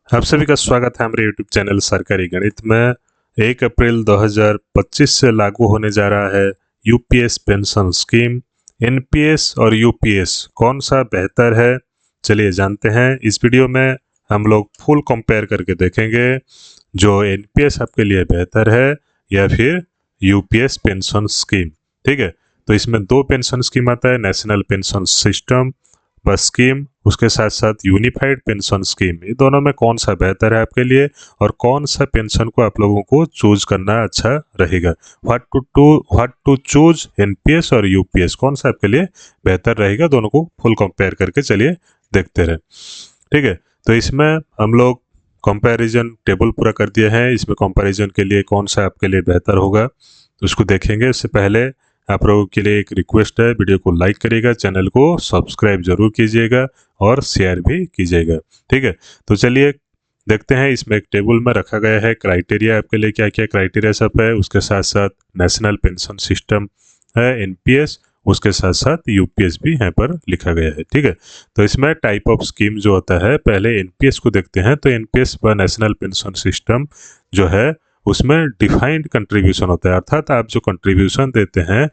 आप सभी का स्वागत है हमारे YouTube चैनल सरकारी गणित में। 1 अप्रैल 2025 से लागू होने जा रहा है यूपीएस पेंशन स्कीम। एनपीएस और यूपीएस कौन सा बेहतर है, चलिए जानते हैं। इस वीडियो में हम लोग फुल कंपेयर करके देखेंगे जो एनपीएस आपके लिए बेहतर है या फिर यूपीएस पेंशन स्कीम। ठीक है, तो इसमें दो पेंशन स्कीम आता है, नेशनल पेंशन सिस्टम बस स्कीम, उसके साथ साथ यूनिफाइड पेंशन स्कीम। ये दोनों में कौन सा बेहतर है आपके लिए और कौन सा पेंशन को आप लोगों को चूज करना अच्छा रहेगा। व्हाट टू चूज, एनपीएस और यूपीएस कौन सा आपके लिए बेहतर रहेगा, दोनों को फुल कंपेयर करके चलिए देखते रहे। ठीक है, तो इसमें हम लोग कंपैरिजन टेबल पूरा कर दिया है। इसमें कंपैरिजन के लिए कौन सा आपके लिए बेहतर होगा तो उसको देखेंगे। उससे पहले आप लोगों के लिए एक रिक्वेस्ट है, वीडियो को लाइक करिएगा, चैनल को सब्सक्राइब जरूर कीजिएगा और शेयर भी कीजिएगा। ठीक है, तो चलिए देखते हैं। इसमें एक टेबल में रखा गया है क्राइटेरिया, आपके लिए क्या क्या क्राइटेरिया सब है। उसके साथ साथ नेशनल पेंशन सिस्टम है, एनपीएस, उसके साथ साथ यूपीएस भी यहाँ पर लिखा गया है। ठीक है, तो इसमें टाइप ऑफ स्कीम जो होता है, पहले एनपीएस को देखते हैं। तो एनपीएस व नेशनल पेंशन सिस्टम जो है उसमें डिफाइंड कंट्रीब्यूशन होता है, अर्थात आप जो कंट्रीब्यूशन देते हैं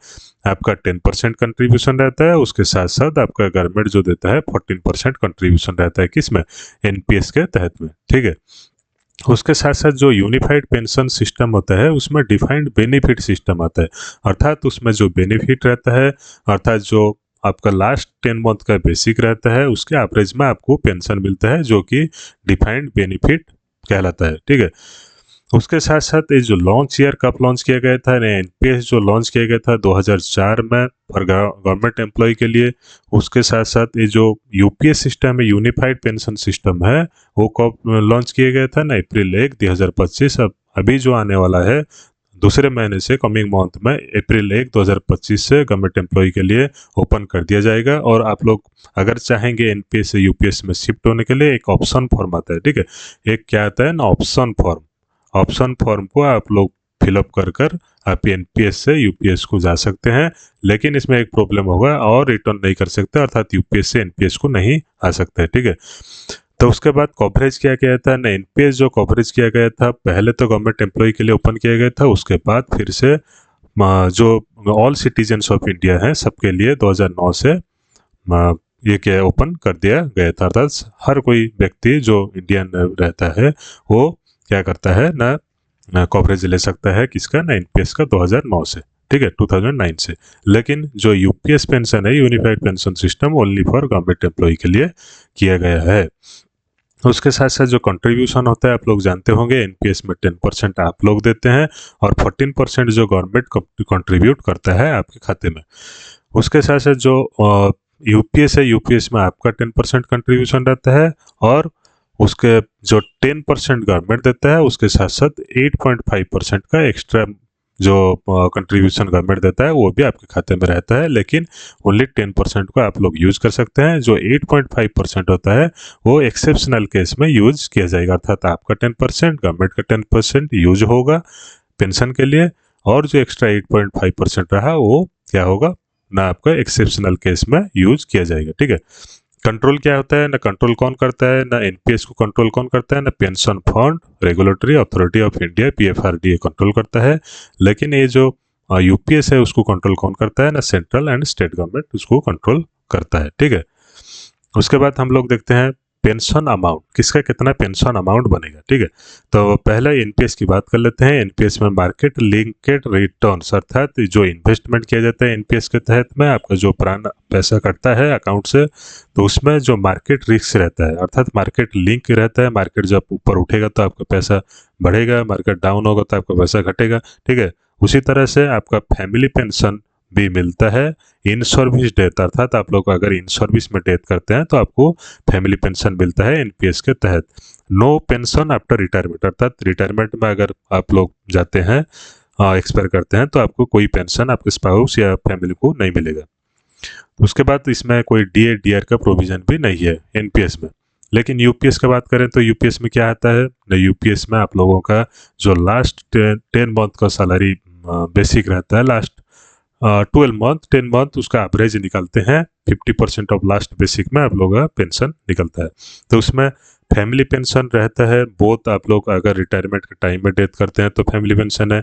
आपका 10% कंट्रीब्यूशन रहता है। उसके साथ साथ आपका गवर्नमेंट जो देता है 14% कंट्रीब्यूशन रहता है, किसमें, एनपीएस के तहत में। ठीक है, उसके साथ साथ जो यूनिफाइड पेंशन सिस्टम होता है उसमें डिफाइंड बेनिफिट सिस्टम आता है, अर्थात उसमें जो बेनिफिट रहता है, अर्थात जो आपका लास्ट 10 मंथ का बेसिक रहता है उसके एवरेज में आपको पेंशन मिलता है, जो कि डिफाइंड बेनिफिट कहलाता है। ठीक है, उसके साथ साथ ये जो लॉन्च ईयर कब लॉन्च किया गया था, एनपीएस जो लॉन्च किया गया था 2004 में फॉर गवर्नमेंट एम्प्लॉय के लिए। उसके साथ साथ ये जो यूपीएस सिस्टम है, यूनिफाइड पेंशन सिस्टम है, वो कब लॉन्च किया गया था ना, अप्रैल 1 2025। अभी जो आने वाला है दूसरे महीने से, कमिंग मंथ में अप्रैल 1 2025 से गवर्नमेंट एम्प्लॉय के लिए ओपन कर दिया जाएगा। और आप लोग अगर चाहेंगे एनपीएस से यूपीएस में शिफ्ट होने के लिए एक ऑप्शन फॉर्म आता है। ठीक है, एक क्या आता है ना, ऑप्शन फॉर्म। ऑप्शन फॉर्म को आप लोग फिलअप कर आप एनपीएस से यूपीएस को जा सकते हैं, लेकिन इसमें एक प्रॉब्लम होगा, और रिटर्न नहीं कर सकते, अर्थात यूपीएस से एनपीएस को नहीं आ सकता है। ठीक है, तो उसके बाद कवरेज किया गया था ना, एनपीएस जो कवरेज किया गया था पहले तो गवर्नमेंट एम्प्लॉय के लिए ओपन किया गया था, उसके बाद फिर से जो ऑल सिटीजन्स ऑफ इंडिया हैं सबके लिए 2009 से ये क्या ओपन कर दिया गया था, अर्थात हर कोई व्यक्ति जो इंडियन रहता है वो क्या करता है ना कवरेज ले सकता है, किसका ना, एनपीएस का 2009 से। ठीक है, 2009 से। लेकिन जो यूपीएस पेंशन है, unified pension system, only for government employ के लिए किया गया है। उसके साथ साथ जो कंट्रीब्यूशन होता है आप लोग जानते होंगे, एनपीएस में 10% आप लोग देते हैं और 14% जो गवर्नमेंट कंट्रीब्यूट करता है आपके खाते में। उसके साथ साथ जो यूपीएस है, यूपीएस में आपका 10% कंट्रीब्यूशन रहता है, और उसके जो 10% गवर्नमेंट देता है उसके साथ साथ 8.5% का एक्स्ट्रा जो कंट्रीब्यूशन गवर्नमेंट देता है वो भी आपके खाते में रहता है, लेकिन ओनली 10% को आप लोग यूज कर सकते हैं। जो 8.5% होता है वो एक्सेप्शनल केस में यूज किया जाएगा, अर्थात आपका 10%, गवर्नमेंट का 10% यूज होगा पेंशन के लिए, और जो एक्स्ट्रा 8.5% रहा वो क्या होगा ना, आपका एक्सेप्शनल केस में यूज किया जाएगा। ठीक है, कंट्रोल क्या होता है ना, कंट्रोल कौन करता है ना, एनपीएस को कंट्रोल कौन करता है ना, pension fund regulatory authority of India PFRDA control करता है। लेकिन ये जो यूपीएस है उसको कंट्रोल कौन करता है ना, सेंट्रल एंड स्टेट गवर्नमेंट उसको कंट्रोल करता है। ठीक है, उसके बाद हम लोग देखते हैं पेंशन अमाउंट, किसका कितना पेंशन अमाउंट बनेगा। ठीक है, तो पहले एनपीएस की बात कर लेते हैं। एनपीएस में मार्केट लिंकेड रिटर्न्स, अर्थात जो इन्वेस्टमेंट किया जाता है एनपीएस के तहत में, आपका जो पुराना पैसा कटता है अकाउंट से, तो उसमें जो मार्केट रिस्क रहता है, अर्थात मार्केट लिंक रहता है। मार्केट जब ऊपर उठेगा तो आपका पैसा बढ़ेगा, मार्केट डाउन होगा तो आपका पैसा घटेगा। ठीक है, उसी तरह से आपका फैमिली पेंशन भी मिलता है। इन सर्विस डेथ, अर्थात आप लोग अगर इन सर्विस में डेथ करते हैं तो आपको फैमिली पेंशन मिलता है एनपीएस के तहत। नो पेंशन आफ्टर रिटायरमेंट, अर्थात रिटायरमेंट में अगर आप लोग जाते हैं, एक्सपायर करते हैं, तो आपको कोई पेंशन आपके स्पाउस या फैमिली को नहीं मिलेगा। उसके बाद इसमें कोई डीए डीआर का प्रोविजन भी नहीं है एनपीएस में। लेकिन यूपीएस की बात करें तो यूपीएस में क्या आता है, यूपीएस में आप लोगों का जो लास्ट 10 मंथ का सैलरी बेसिक रहता है, लास्ट 12 मंथ 10 मंथ उसका एवरेज निकालते हैं, 50% ऑफ लास्ट बेसिक में आप लोगों का पेंशन निकलता है। तो उसमें फैमिली पेंशन रहता है, बोथ आप लोग अगर रिटायरमेंट के टाइम में डेथ करते हैं तो फैमिली पेंशन है,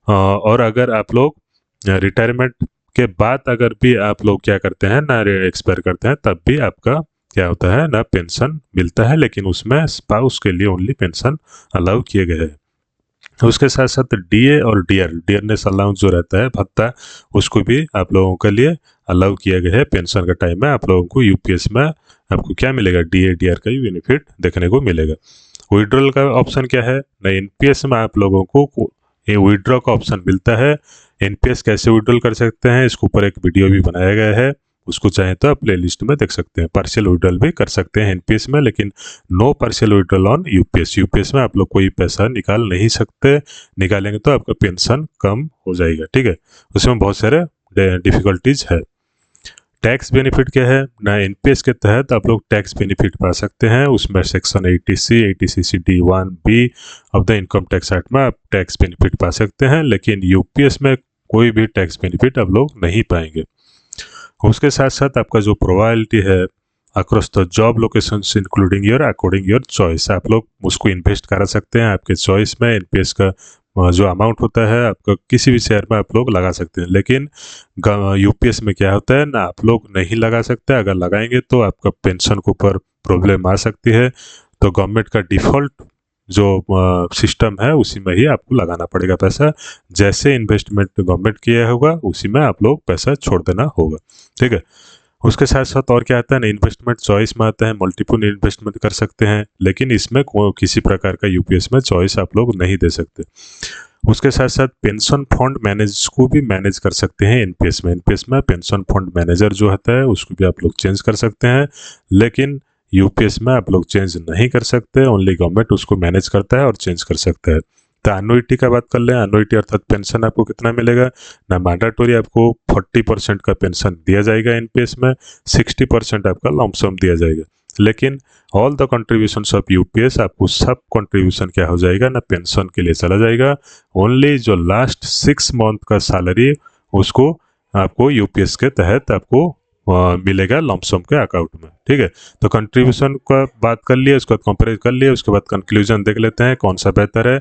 और अगर आप लोग रिटायरमेंट के बाद अगर भी आप लोग क्या करते हैं ना एक्सपायर करते हैं तब भी आपका क्या होता है ना पेंशन मिलता है, लेकिन उसमें स्पाउस के लिए ओनली पेंशन अलाउ किए गए हैं। उसके साथ साथ डीए और डियरनेस अलाउंस जो रहता है भत्ता, उसको भी आप लोगों के लिए अलाउ किया गया है। पेंशन का टाइम में आप लोगों को यूपीएस में आपको क्या मिलेगा, डीए डीआर का ही बेनिफिट देखने को मिलेगा। विड्रॉल का ऑप्शन क्या है ना, एनपीएस में आप लोगों को ये विड्रॉ का ऑप्शन मिलता है। एनपीएस कैसे विड्रॉल कर सकते हैं, इसके ऊपर एक वीडियो भी बनाया गया है, उसको चाहे तो आप प्ले लिस्ट में देख सकते हैं। पार्शियल विड्रॉल भी कर सकते हैं एनपीएस में, लेकिन no partial withdrawal on UPS. UPS में आप लोग कोई पैसा निकाल नहीं सकते, निकालेंगे तो आपका पेंशन कम हो जाएगा, ठीक है। उसमें बहुत सारे डिफिकल्टीज है। टैक्स बेनिफिट क्या है ना, एनपीएस के तहत आप लोग टैक्स बेनिफिट पा सकते हैं। उसमें section 80C D1B of the income tax act में आप टैक्स बेनिफिट पा सकते हैं, लेकिन यूपीएस में कोई भी टैक्स बेनिफिट आप लोग नहीं पाएंगे। उसके साथ साथ आपका जो प्रोबेबिलिटी है across the job locations including your according your choice, आप लोग उसको इन्वेस्ट करा सकते हैं आपके चॉइस में। एनपीएस का जो अमाउंट होता है आपका किसी भी शेयर में आप लोग लगा सकते हैं, लेकिन यूपीएस में क्या होता है ना, आप लोग नहीं लगा सकते। अगर लगाएंगे तो आपका पेंशन के ऊपर प्रॉब्लम आ सकती है, तो गवर्नमेंट का डिफ़ॉल्ट जो सिस्टम है उसी में ही आपको लगाना पड़ेगा पैसा। जैसे इन्वेस्टमेंट गवर्नमेंट किया होगा उसी में आप लोग पैसा छोड़ देना होगा, ठीक है। उसके साथ साथ और क्या आता है ना, इन्वेस्टमेंट चॉइस में आता है, मल्टीपल इन्वेस्टमेंट कर सकते हैं, लेकिन इसमें किसी प्रकार का यूपीएस में चॉइस आप लोग नहीं दे सकते। उसके साथ साथ पेंशन फंड मैनेज को भी मैनेज कर सकते हैं एनपीएस में। एनपीएस में पेंशन फंड मैनेजर जो होता है उसको भी आप लोग चेंज कर सकते हैं, लेकिन यूपीएस में आप लोग चेंज नहीं कर सकते। ओनली गवर्नमेंट उसको मैनेज करता है और चेंज कर सकता है। तो एनुइटी का बात कर लें, एनुइटी अर्थात पेंशन आपको कितना मिलेगा ना, मैंडेटरी आपको 40% का पेंशन दिया जाएगा एनपीएस में, 60% आपका लमसम दिया जाएगा। लेकिन all the contributions of UPS, आपको सब कंट्रीब्यूशन क्या हो जाएगा ना पेंशन के लिए चला जाएगा। ओनली जो लास्ट 6 मंथ का सैलरी उसको आपको यूपीएस के तहत आपको मिलेगा लमसम के अकाउंट में, ठीक है। तो कंट्रीब्यूशन का बात कर लिए, उसके बाद कंपेयर कर लिए, उसके बाद कंक्लूजन देख लेते हैं कौन सा बेहतर है।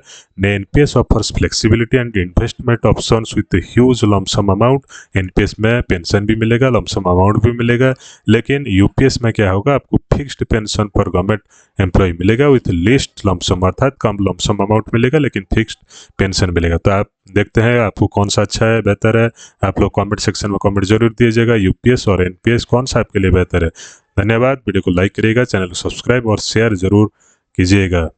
NPS offers flexibility and investment options with huge lump sum amount. NPS में पेंशन भी मिलेगा, लमसम अमाउंट भी मिलेगा, लेकिन यूपीएस में क्या होगा, आपको फिक्स्ड पेंशन पर गवर्नमेंट एम्प्लॉय मिलेगा विथ लिस्ट लमसम, अर्थात कम लमसम अमाउंट मिलेगा लेकिन फिक्स्ड पेंशन मिलेगा। तो आप देखते हैं आपको कौन सा अच्छा है, बेहतर है। आप लोग कमेंट सेक्शन में कमेंट जरूर दीजिएगा, यूपीएस और एनपीएस कौन सा आपके लिए बेहतर है। धन्यवाद। वीडियो को लाइक करिएगा, चैनल को सब्सक्राइब और शेयर जरूर कीजिएगा।